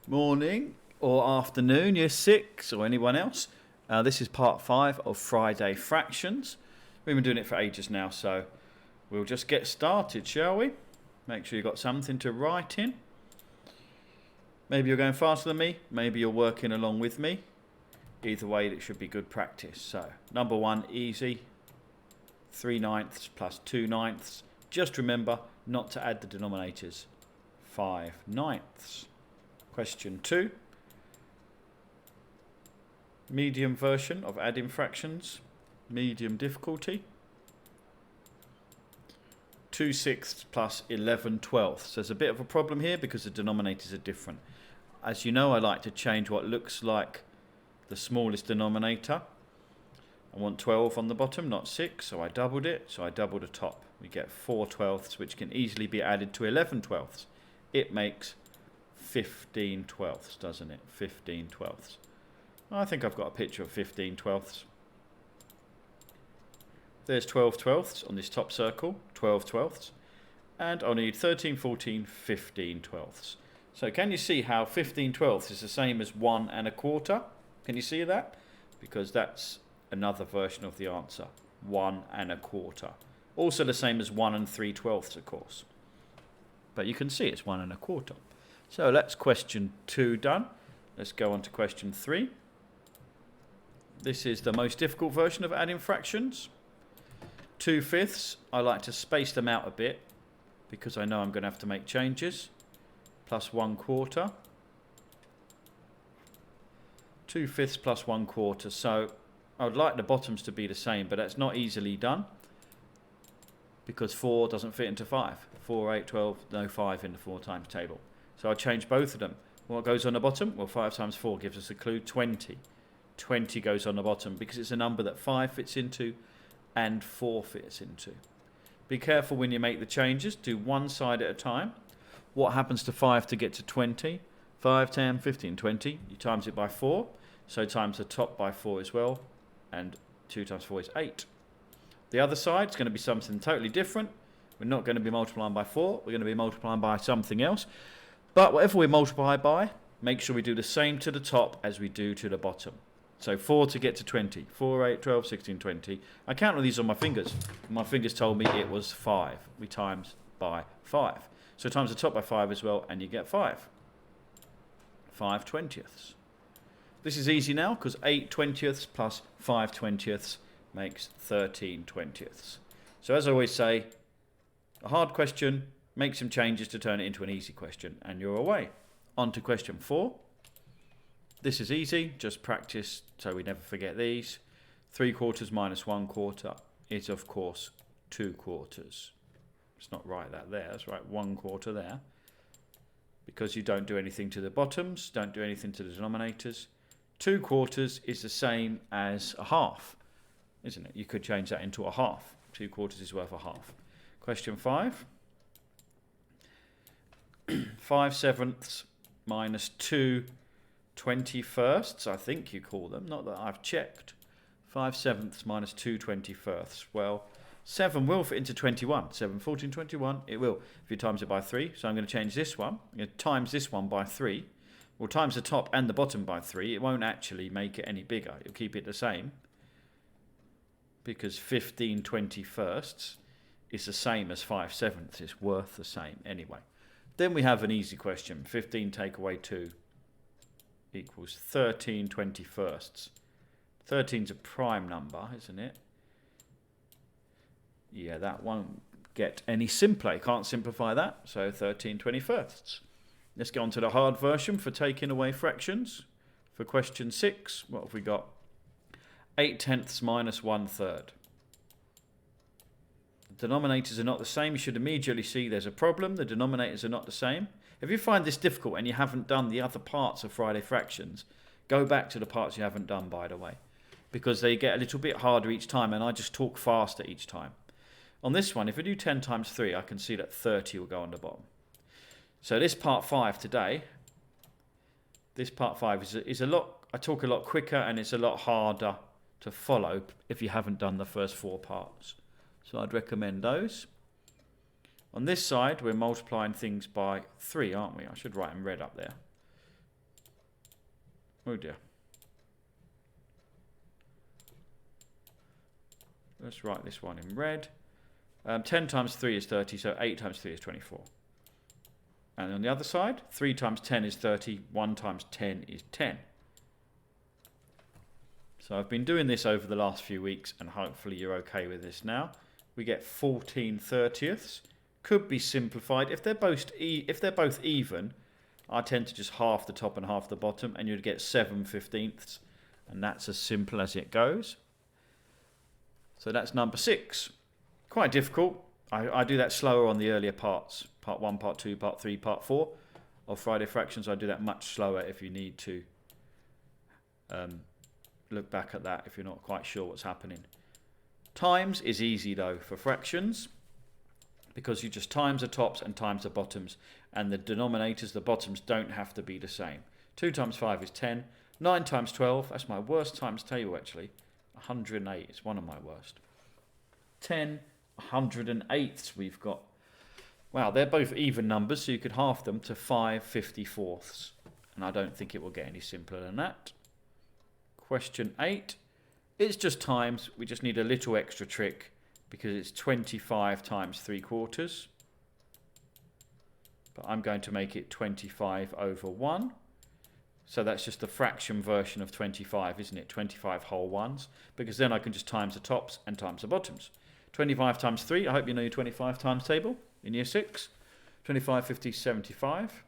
Morning or afternoon, year 6 or anyone else. This is part 5 of Friday Fractions. We've been doing it for ages now, so we'll just get started, shall we? Make sure you've got something to write in. Maybe you're going faster than me, maybe you're working along with me. Either way, it should be good practice. So, number 1, easy. 3/9 plus 2/9. Just remember not to add the denominators. 5/9. Question 2. Medium version of adding fractions. Medium difficulty. 2/6 plus 11/12. There's a bit of a problem here because the denominators are different. As you know, I like to change what looks like the smallest denominator. I want 12 on the bottom, not 6, so I doubled it. So I doubled the top. We get 4/12, which can easily be added to 11/12. It makes 15/12, doesn't it? 15/12. I think I've got a picture of 15/12. There's 12/12 on this top circle, 12/12. And I'll need 13, 14, 15/12. So can you see how 15/12 is the same as 1 1/4? Can you see that? Because that's another version of the answer. 1 1/4. Also the same as 1 3/12, of course. But you can see it's 1 1/4. So that's question 2 done. Let's go on to question 3. This is the most difficult version of adding fractions. 2/5. I like to space them out a bit because I know I'm going to have to make changes. Plus 1/4. 2/5 plus 1/4. So I would like the bottoms to be the same, but that's not easily done because 4 doesn't fit into 5. 4, 8, 12, no 5 in the 4 times table. So I change both of them. What goes on the bottom? Well, 5 times 4 gives us a clue, 20. 20 goes on the bottom because it's a number that 5 fits into and 4 fits into. Be careful when you make the changes. Do one side at a time. What happens to 5 to get to 20? 5, 10, 15, 20. You times it by 4. So times the top by 4 as well. And 2 times 4 is 8. The other side is going to be something totally different. We're not going to be multiplying by 4. We're going to be multiplying by something else. But whatever we multiply by, make sure we do the same to the top as we do to the bottom. So 4 to get to 20. 4, 8, 12, 16, 20. I counted these on my fingers. My fingers told me it was 5. We times by 5. So times the top by 5 as well, and you get 5. 5/20. This is easy now because 8/20 plus 5/20 makes 13/20. So as I always say, a hard question, make some changes to turn it into an easy question, and you're away. On to question 4. This is easy, just practice so we never forget these. 3/4 minus 1/4 is, of course, 2/4. It's not right that there, that's right, 1/4 there. Because you don't do anything to the bottoms, don't do anything to the denominators. 2/4 is the same as a half, isn't it? You could change that into a half. 2/4 is worth a half. Question 5. 5/7 minus 2/21, I think you call them, not that I've checked. 5/7 minus 2/21. Well, 7 will fit into 21. 7, 14, 21, it will. If you times it by 3, so I'm going to change this one. I'm going to times this one by 3. Well, times the top and the bottom by 3. It won't actually make it any bigger. It'll keep it the same. Because 15/21 is the same as 5/7. It's worth the same anyway. Then we have an easy question. 15 take away 2 equals 13/21. 13's a prime number, isn't it? Yeah, that won't get any simpler. You can't simplify that. So 13/21. Let's go on to the hard version for taking away fractions. For question 6, what have we got? 8/10 minus 1/3. The denominators are not the same. You should immediately see there's a problem. The denominators are not the same. If you find this difficult and you haven't done the other parts of Friday Fractions, go back to the parts you haven't done, by the way, because they get a little bit harder each time, and I just talk faster each time. On this one, if we do 10 times 3, I can see that 30 will go on the bottom. So this part 5 today, this part 5 is a lot, I talk a lot quicker and it's a lot harder to follow if you haven't done the first 4 parts. So I'd recommend those. On this side, we're multiplying things by 3, aren't we? I should write in red up there. Oh dear. Let's write this one in red. 10 times 3 is 30, so 8 times 3 is 24. And on the other side, 3 times 10 is 30, 1 times 10 is 10. So I've been doing this over the last few weeks, and hopefully you're okay with this now. We get 14/30ths. Could be simplified. If they're both even, I tend to just half the top and half the bottom, and you'd get 7/15ths. And that's as simple as it goes. So that's number 6. Quite difficult. I do that slower on the earlier parts. Part 1, Part 2, Part 3, Part 4 of Friday Fractions. I do that much slower if you need to look back at that if you're not quite sure what's happening. Times is easy though for fractions, because you just times the tops and times the bottoms, and the denominators, the bottoms, don't have to be the same. 2 times 5 is 10. 9 times 12, that's my worst times table actually. 108 is one of my worst. 10 108ths we've got. Wow, they're both even numbers, so you could half them to 5/54ths. And I don't think it will get any simpler than that. Question 8. It's just times. We just need a little extra trick because it's 25 times 3/4. But I'm going to make it 25/1. So that's just the fraction version of 25, isn't it? 25 whole ones. Because then I can just times the tops and times the bottoms. 25 times 3, I hope you know your 25 times table in year 6. 25, 50, 75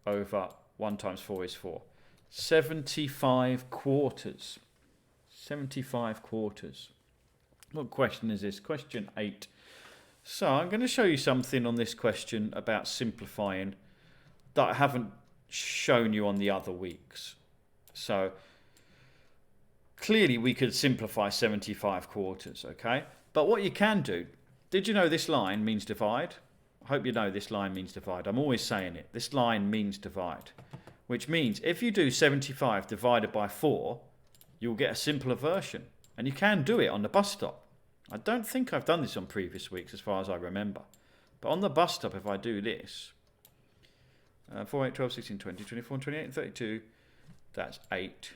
over 1 times 4 is 4. 75/4. 75/4. What question is this? Question 8. So I'm going to show you something on this question about simplifying that I haven't shown you on the other weeks. So clearly we could simplify 75/4, okay? But what you can do, did you know this line means divide? I hope you know this line means divide. I'm always saying it. This line means divide, which means if you do 75 divided by 4, you'll get a simpler version. And you can do it on the bus stop. I don't think I've done this on previous weeks as far as I remember. But on the bus stop, if I do this, 4, 8, 12, 16, 20, 24, 28, and 32, that's 8.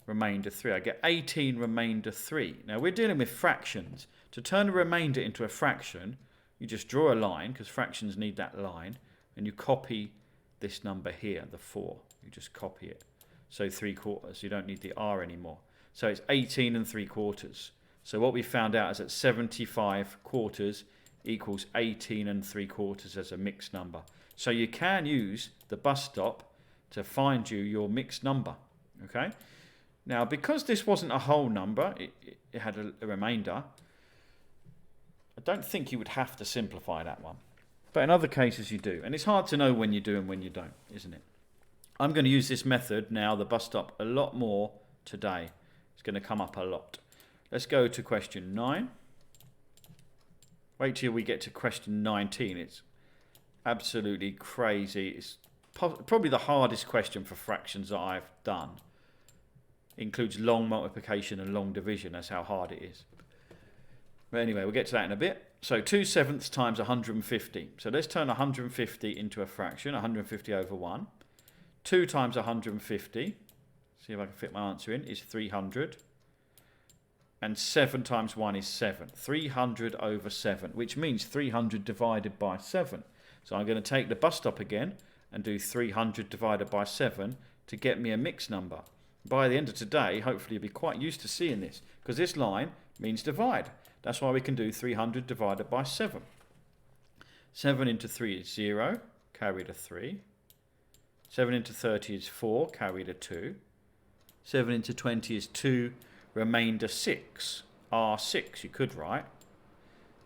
Remainder 3. I get 18 remainder 3. Now we're dealing with fractions. To turn a remainder into a fraction, you just draw a line, because fractions need that line, and you copy this number here, the 4. You just copy it. So 3/4. You don't need the R anymore. So it's 18 3/4. So what we found out is that 75/4 equals 18 3/4 as a mixed number. So you can use the bus stop to find you your mixed number. Okay. Now, because this wasn't a whole number, it had a remainder, I don't think you would have to simplify that one. But in other cases you do. And it's hard to know when you do and when you don't, isn't it? I'm going to use this method now, the bus stop, a lot more today. It's going to come up a lot. Let's go to question 9. Wait till we get to question 19. It's absolutely crazy. It's probably the hardest question for fractions that I've done. Includes long multiplication and long division. That's how hard it is. But anyway, we'll get to that in a bit. So 2/7 times 150. So let's turn 150 into a fraction. 150 over 1. 2 times 150. See if I can fit my answer in. Is 300. And 7 times 1 is 7. 300 over 7. Which means 300 divided by 7. So I'm going to take the bus stop again and do 300 divided by 7 to get me a mixed number. By the end of today, hopefully you'll be quite used to seeing this, because this line means divide. That's why we can do 300 divided by 7. 7 into 3 is 0, carried a 3. 7 into 30 is 4, carried a 2. 7 into 20 is 2, remainder 6. R6 you could write.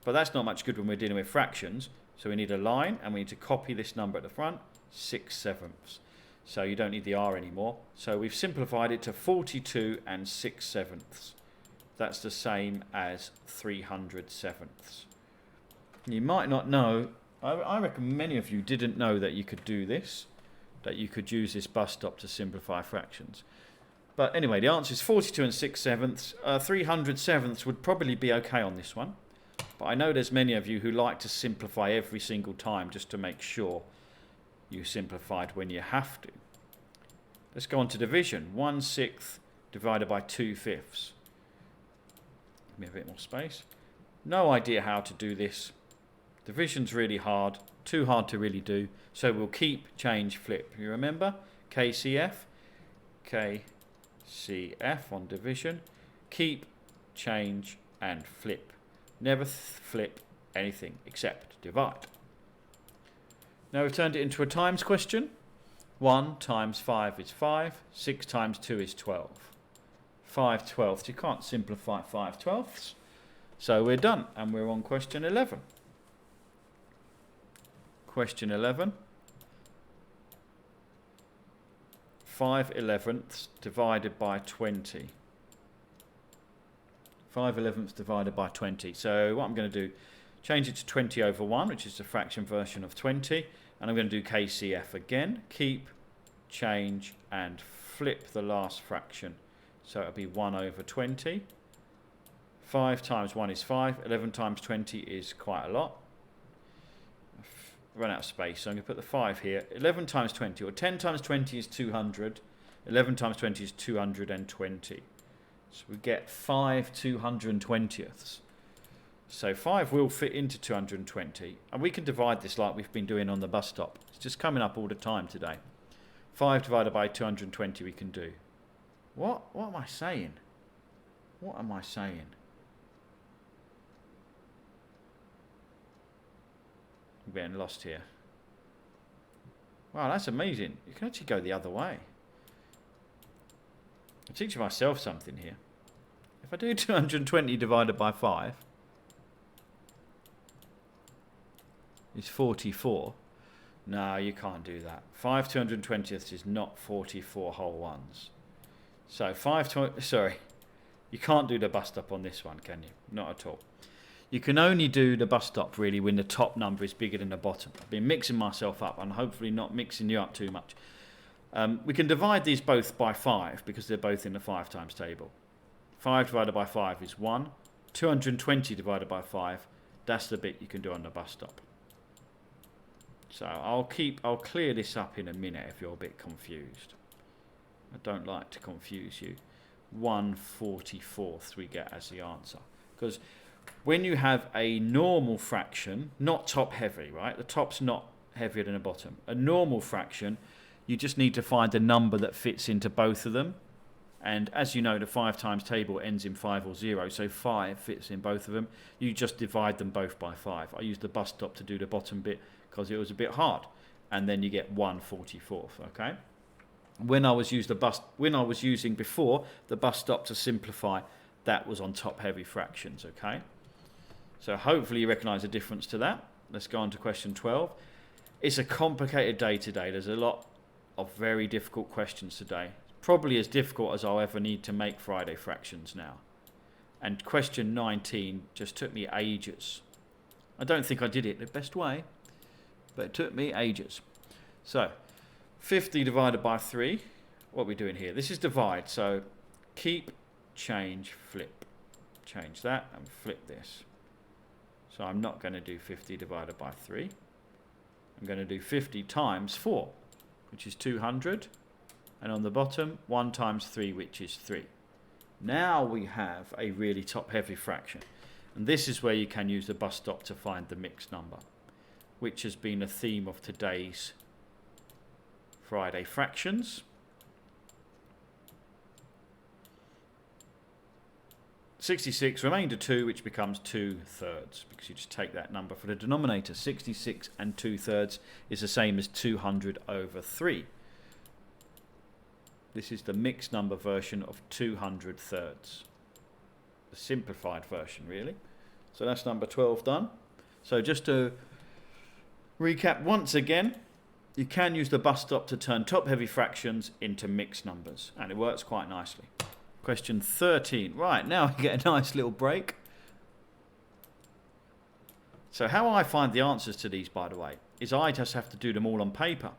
But that's not much good when we're dealing with fractions. So we need a line, and we need to copy this number at the front, 6/7. So you don't need the R anymore. So we've simplified it to 42 6/7. That's the same as 300/7. You might not know, I reckon many of you didn't know that you could do this, that you could use this bus stop to simplify fractions. But anyway, the answer is 42 6/7. 300/7 would probably be okay on this one. But I know there's many of you who like to simplify every single time just to make sure you simplified when you have to. Let's go on to division. 1/6 divided by 2/5. Give me a bit more space. No idea how to do this. Division's really hard. Too hard to really do. So we'll keep, change, flip. You remember? KCF. KCF on division. Keep, change, and flip. Never flip anything except divide. Now we've turned it into a times question. 1 times 5 is 5. 6 times 2 is 12. 5/12. You can't simplify 5/12. So we're done, and we're on question 11. Question 11. 5/11 divided by 20. 5/11 divided by 20. So what I'm going to do, change it to 20 over 1, which is the fraction version of 20. And I'm going to do KCF again. Keep, change, and flip the last fraction. So it'll be 1 over 20. 5 times 1 is 5. 11 times 20 is quite a lot. I've run out of space, so I'm going to put the 5 here. 11 times 20, or 10 times 20 is 200. 11 times 20 is 220. So we get 5 220ths. So 5 will fit into 220. And we can divide this like we've been doing on the bus stop. It's just coming up all the time today. 5 divided by 220 we can do. What am I saying? What am I saying? I'm getting lost here. Wow, that's amazing. You can actually go the other way. I'm teaching myself something here. If I do 220 divided by 5, it's 44. No, you can't do that. 5 220ths is not 44 whole ones. So you can't do the bus stop on this one, can you? Not at all. You can only do the bus stop really when the top number is bigger than the bottom. I've been mixing myself up and hopefully not mixing you up too much. We can divide these both by 5 because they're both in the 5 times table. 5 divided by 5 is 1. 220 divided by 5, that's the bit you can do on the bus stop. So I'll clear this up in a minute if you're a bit confused. I don't like to confuse you. 1/44 we get as the answer. Because when you have a normal fraction, not top heavy, right? The top's not heavier than the bottom. A normal fraction, you just need to find a number that fits into both of them. And as you know, the 5 times table ends in 5 or 0, so 5 fits in both of them. You just divide them both by 5. I used the bus stop to do the bottom bit because it was a bit hard. And then you get 1/44, okay? When I was using before the bus stop to simplify, that was on top heavy fractions, okay? So hopefully you recognise the difference to that. Let's go on to question 12. It's a complicated day today. There's a lot of very difficult questions today. Probably as difficult as I'll ever need to make Friday fractions now. And question 19 just took me ages. I don't think I did it the best way, but it took me ages. So 50 divided by 3, what are we doing here? This is divide, so keep, change, flip. Change that and flip this. So I'm not going to do 50 divided by 3. I'm going to do 50 times 4, which is 200. And on the bottom, 1 times 3, which is 3. Now we have a really top-heavy fraction. And this is where you can use the bus stop to find the mixed number, which has been a theme of today's Friday fractions. 66, remainder 2, which becomes 2/3, because you just take that number for the denominator. 66 and 2/3 is the same as 200 over 3. This is the mixed number version of 200/3. The simplified version, really. So that's number 12 done. So just to recap once again, you can use the bus stop to turn top-heavy fractions into mixed numbers, and it works quite nicely. Question 13. Right, now we get a nice little break. So how I find the answers to these, by the way, is I just have to do them all on paper,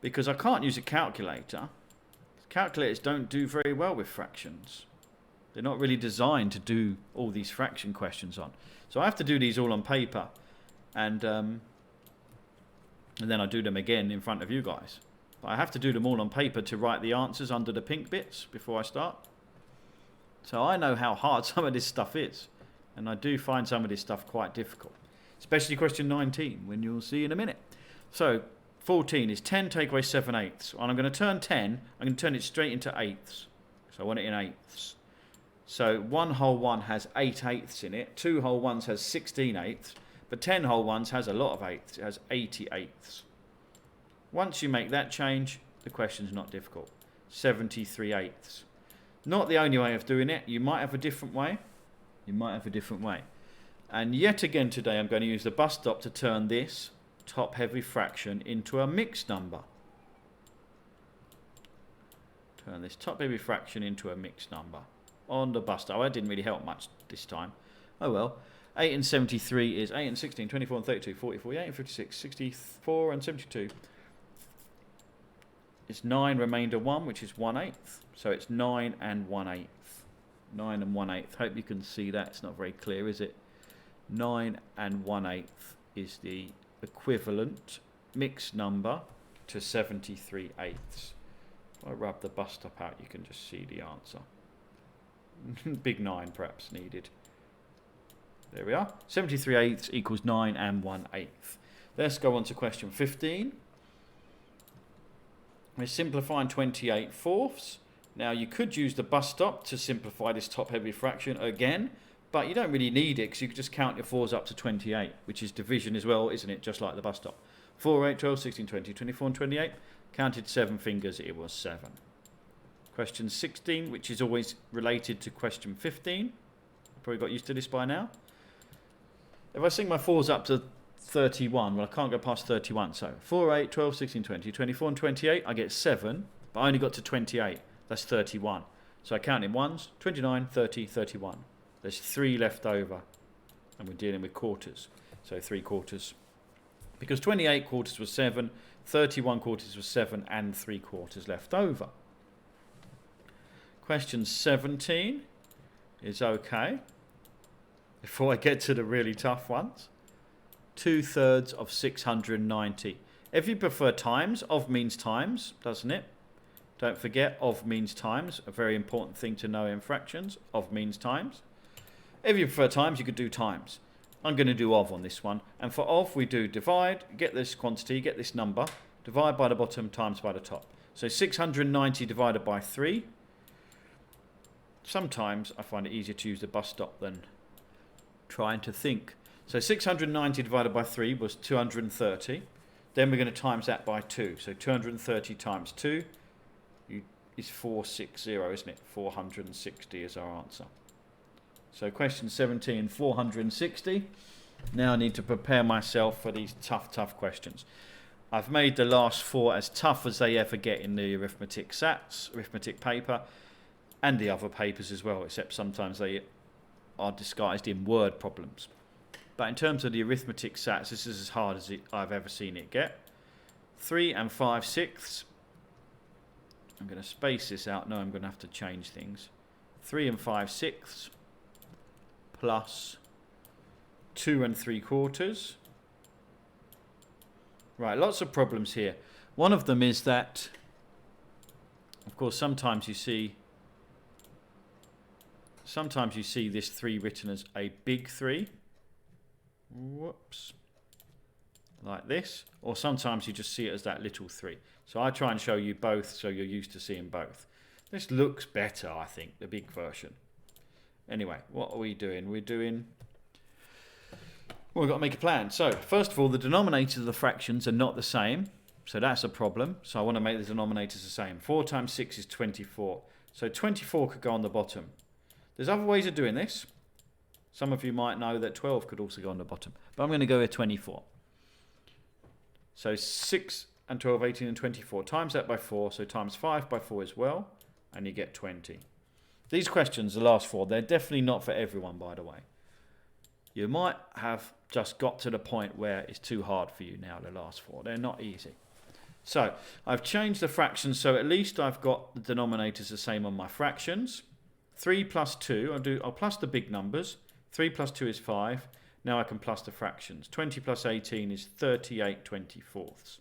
because I can't use a calculator. Calculators don't do very well with fractions. They're not really designed to do all these fraction questions on. So I have to do these all on paper, and then I do them again in front of you guys. But I have to do them all on paper to write the answers under the pink bits before I start. So I know how hard some of this stuff is. And I do find some of this stuff quite difficult. Especially question 19, when you'll see in a minute. So 14 is 10 take away 7/8. And I'm going to turn 10, I'm going to turn it straight into eighths. So I want it in eighths. So 1 whole 1 has 8/8 in it. 2 whole 1s has 16/8. But 10 whole 1s has a lot of eighths. It has 80/8. Once you make that change, the question's not difficult. 73/8. Not the only way of doing it. You might have a different way. And yet again today I'm going to use the bus stop to turn this top heavy fraction into a mixed number. Turn this top heavy fraction into a mixed number on the bus stop. That didn't really help much this time. Oh well. 8 and 73 is 8 and 16, 24 and 32, 40, 48 and 56, 64 and 72. It's 9 remainder 1, which is 1/8. So it's 9 and 1/8. 9 and 1/8. Hope you can see that. It's not very clear, is it? 9 and 1/8 is the equivalent mixed number to 73/8. If I rub the bus stop out, you can just see the answer. Big 9 perhaps needed. There we are. 73/8 equals 9 and 1/8. Let's go on to question 15. We're simplifying 28/4. Now you could use the bus stop to simplify this top heavy fraction again, but you don't really need it because you could just count your 4s up to 28, which is division as well, isn't it? Just like the bus stop. 4, 8, 12, 16, 20, 24 and 28. Counted 7 fingers, it was 7. Question 16, which is always related to question 15. Probably got used to this by now. If I sing my 4s up to 31, well I can't go past 31, so 4, 8, 12, 16, 20, 24 and 28, I get 7, but I only got to 28. That's 31. So I count in 1s, 29, 30, 31. There's 3 left over. And we're dealing with quarters. So 3/4. Because 28/4 was 7, 31/4 was 7, and 3/4 left over. Question 17 is okay. Before I get to the really tough ones. 2/3 of 690. If you prefer times, of means times, doesn't it? Don't forget, of means times, a very important thing to know in fractions, of means times. If you prefer times, you could do times. I'm going to do of on this one. And for of, we do divide, get this quantity, get this number, divide by the bottom, times by the top. So 690 divided by 3. Sometimes I find it easier to use the bus stop than trying to think. So 690 divided by 3 was 230. Then we're going to times that by 2. So 230 times 2 is 460, isn't it? 460 is our answer. So question 17, 460. Now I need to prepare myself for these tough questions. I've made the last 4 as tough as they ever get in the arithmetic SATs, arithmetic paper, and the other papers as well, except sometimes they are disguised in word problems. But in terms of the arithmetic SATs, this is as hard as I've ever seen it get. 3 and 5/6. I'm going to space this out. No, I'm going to have to change things. 3 and 5/6 plus 2 and 3/4. Right, lots of problems here. One of them is that, of course, sometimes you see this 3 written as a big 3. Whoops. Like this. Or sometimes you just see it as that little 3. So I try and show you both so you're used to seeing both. This looks better, I think, the big version. Anyway, what are we doing? We've got to make a plan. So, first of all, the denominators of the fractions are not the same. So that's a problem. So I want to make the denominators the same. 4 times 6 is 24. So 24 could go on the bottom. There's other ways of doing this. Some of you might know that 12 could also go on the bottom. But I'm going to go with 24. So 6 and 12, 18 and 24. Times that by 4. So times 5 by 4 as well. And you get 20. These questions, the last 4, they're definitely not for everyone, by the way. You might have just got to the point where it's too hard for you now, the last 4. They're not easy. So I've changed the fractions, so at least I've got the denominators the same on my fractions. 3 plus 2, I'll plus the big numbers. 3 plus 2 is 5. Now I can plus the fractions. 20 plus 18 is 38/24.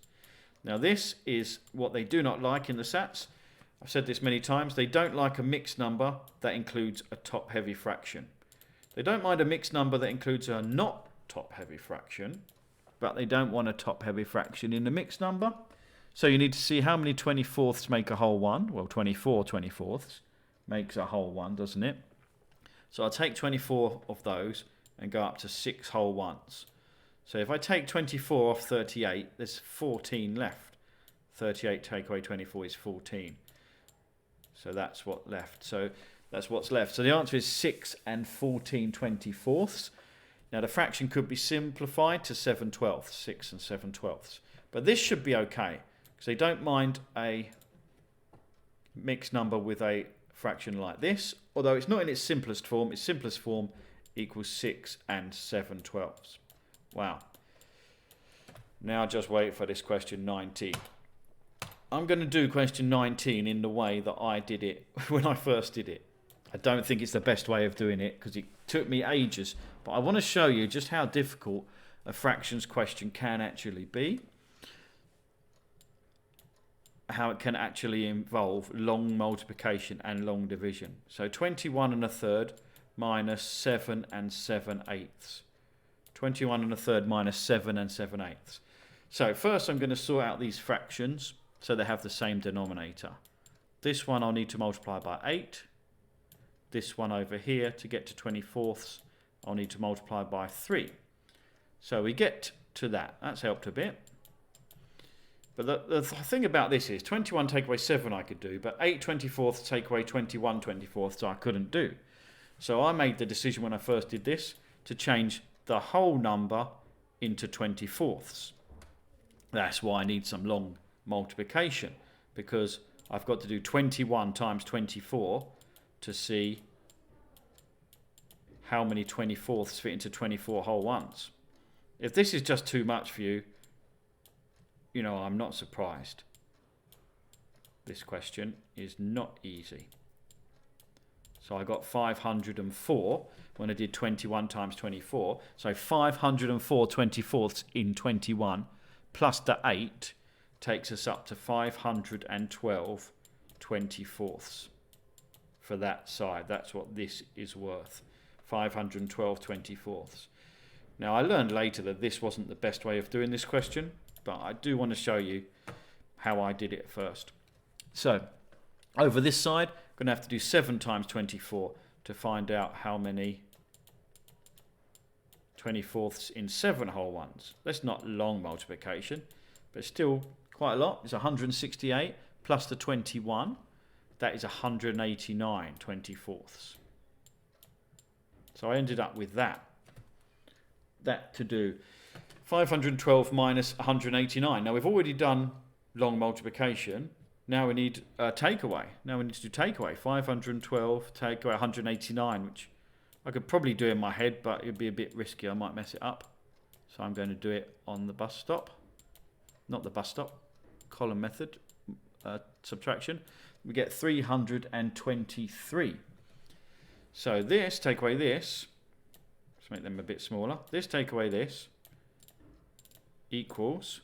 Now this is what they do not like in the SATs. I've said this many times. They don't like a mixed number that includes a top-heavy fraction. They don't mind a mixed number that includes a not top-heavy fraction, but they don't want a top-heavy fraction in the mixed number. So you need to see how many 24ths make a whole one. Well, 24 24ths makes a whole one, doesn't it? So I'll take 24 of those and go up to 6 whole ones. So if I take 24 off 38, there's 14 left. 38 take away 24 is 14. So that's what left. So that's what's left. So the answer is 6 and 14 24ths. Now the fraction could be simplified to 7 twelfths, 6 and 7 twelfths. But this should be okay, because they don't mind a mixed number with a fraction like this, although it's not in its simplest form. Its simplest form equals 6 and 7 twelfths. Wow. Now just wait for this question 19. I'm going to do question 19 in the way that I did it when I first did it. I don't think it's the best way of doing it because it took me ages, but I want to show you just how difficult a fractions question can actually be. How it can actually involve long multiplication and long division. So 21 1/3 minus 7 7/8. 21 1/3 minus 7 7/8. So first I'm going to sort out these fractions so they have the same denominator. This one I'll need to multiply by 8. This one over here, to get to 24ths, I'll need to multiply by 3. So we get to that. That's helped a bit. But the thing about this is 21 take away 7 I could do, but 8 24ths take away 21 24ths I couldn't do. So I made the decision when I first did this to change the whole number into 24ths. That's why I need some long multiplication, because I've got to do 21 times 24 to see how many 24ths fit into 24 whole ones. If this is just too much for you, you know, I'm not surprised. This question is not easy. So I got 504 when I did 21 times 24. So 504 24ths in 21 plus the 8 takes us up to 512 24ths for that side. That's what this is worth. 512 24ths. Now I learned later that this wasn't the best way of doing this question, but I do want to show you how I did it first. So over this side, I'm going to have to do 7 times 24 to find out how many 24ths in 7 whole ones. That's not long multiplication, but still quite a lot. It's 168 plus the 21. That is 189 24ths. So I ended up with that. That to do 512 minus 189. Now we've already done long multiplication. Now we need takeaway. Now we need to do takeaway. 512 take away 189, which I could probably do in my head, but it'd be a bit risky. I might mess it up. So I'm going to do it on the bus stop. Not the bus stop. Column method. Subtraction. We get 323. So this, take away this. Let's make them a bit smaller. This take away this equals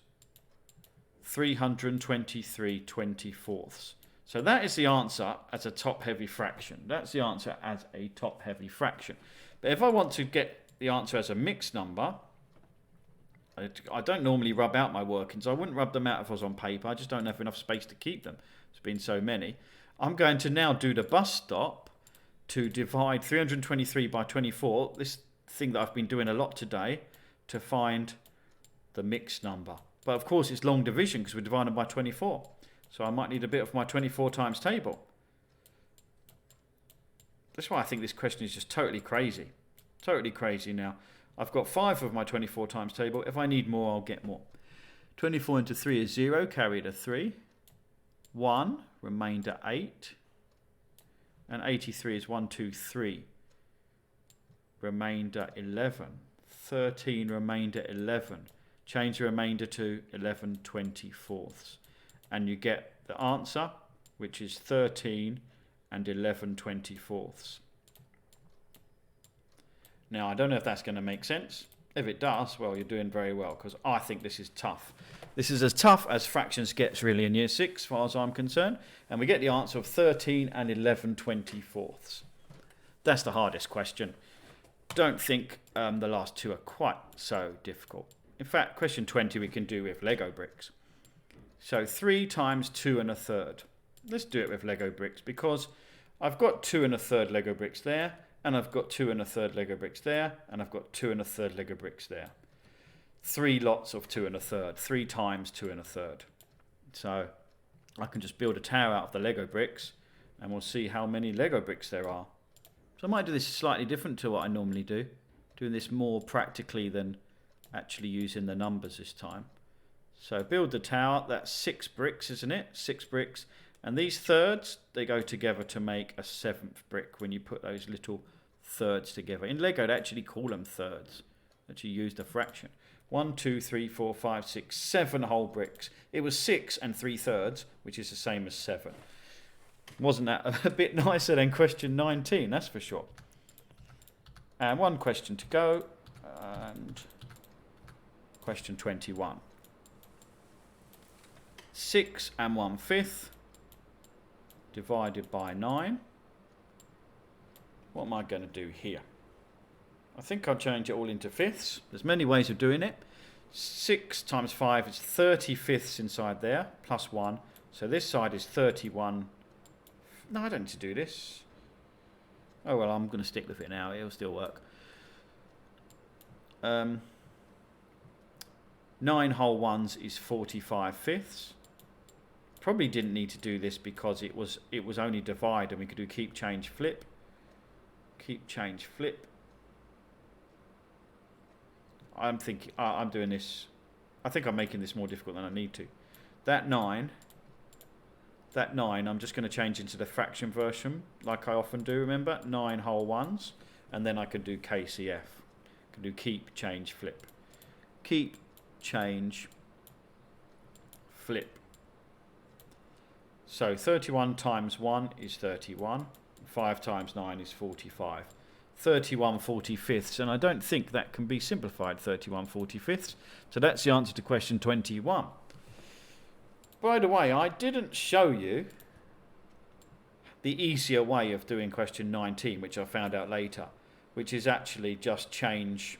323 24ths. So that is the answer as a top-heavy fraction. That's the answer as a top-heavy fraction. But if I want to get the answer as a mixed number, I don't normally rub out my workings. I wouldn't rub them out if I was on paper. I just don't have enough space to keep them. There's been so many. I'm going to now do the bus stop to divide 323 by 24, this thing that I've been doing a lot today, to find the mixed number. But of course it's long division because we're dividing by 24. So I might need a bit of my 24 times table. That's why I think this question is just totally crazy. Totally crazy now. I've got 5 of my 24 times table. If I need more, I'll get more. 24 into 3 is 0, carried a 3. 1, remainder 8. And 83 is 1, 2, 3. Remainder 11. 13, remainder 11. Change the remainder to 11 24ths. And you get the answer, which is 13 and 11 24ths. Now, I don't know if that's going to make sense. If it does, well, you're doing very well, because I think this is tough. This is as tough as fractions gets really in year 6, as far as I'm concerned. And we get the answer of 13 and 11/24. That's the hardest question. Don't think the last two are quite so difficult. In fact, question 20 we can do with Lego bricks. So 3 times 2 1/3. Let's do it with Lego bricks because I've got 2 1/3 Lego bricks there, and I've got 2 1/3 Lego bricks there, and I've got 2 1/3 Lego bricks there. 3 lots of 2 1/3, 3 times 2 1/3. So I can just build a tower out of the Lego bricks, and we'll see how many Lego bricks there are. So I might do this slightly different to what I normally do, doing this more practically than actually using the numbers this time. So build the tower, that's 6 bricks, isn't it? 6 bricks. And these thirds, they go together to make a 7th brick when you put those little thirds together. In Lego, they actually call them thirds, that you use the fraction. 1, 2, 3, 4, 5, 6, 7 whole bricks. It was 6 and 3/3, which is the same as 7. Wasn't that a bit nicer than question 19, that's for sure. And one question to go, and question 21. 6 and 1/5 divided by 9. What am I going to do here? I think I'll change it all into fifths. There's many ways of doing it. 6 times 5 is 30/5 inside there, plus 1. So this side is 31. No, I don't need to do this. Oh well, I'm going to stick with it now. It'll still work. 9 whole ones is 45/5. Probably didn't need to do this because it was only divide, and we could do keep, change, flip. Keep, change, flip. I'm doing this. I think I'm making this more difficult than I need to. That 9, I'm just going to change into the fraction version, like I often do, remember? 9 whole ones, and then I can do KCF. I can do keep, change, flip. Keep, change, flip. So 31 times 1 is 31. 5 times 9 is 45. 31/45, and I don't think that can be simplified, 31/45. So that's the answer to question 21. By the way, I didn't show you the easier way of doing question 19, which I found out later, which is actually just change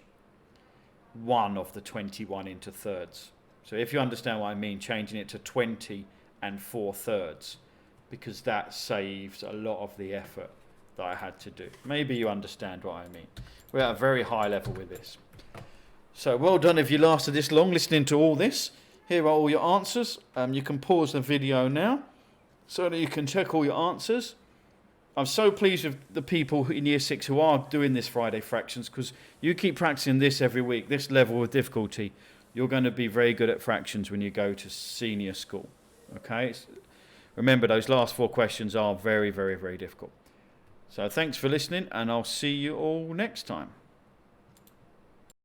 one of the 21 into thirds. So if you understand what I mean, changing it to 20 and 4/3, because that saves a lot of the effort that I had to do. Maybe you understand what I mean. We're at a very high level with this. So well done if you lasted this long listening to all this. Here are all your answers. You can pause the video now so that you can check all your answers. I'm so pleased with the people in year 6 who are doing this Friday fractions, because you keep practicing this every week, this level of difficulty. You're going to be very good at fractions when you go to senior school. Okay? Remember, those last 4 questions are very, very, very difficult. So thanks for listening, and I'll see you all next time.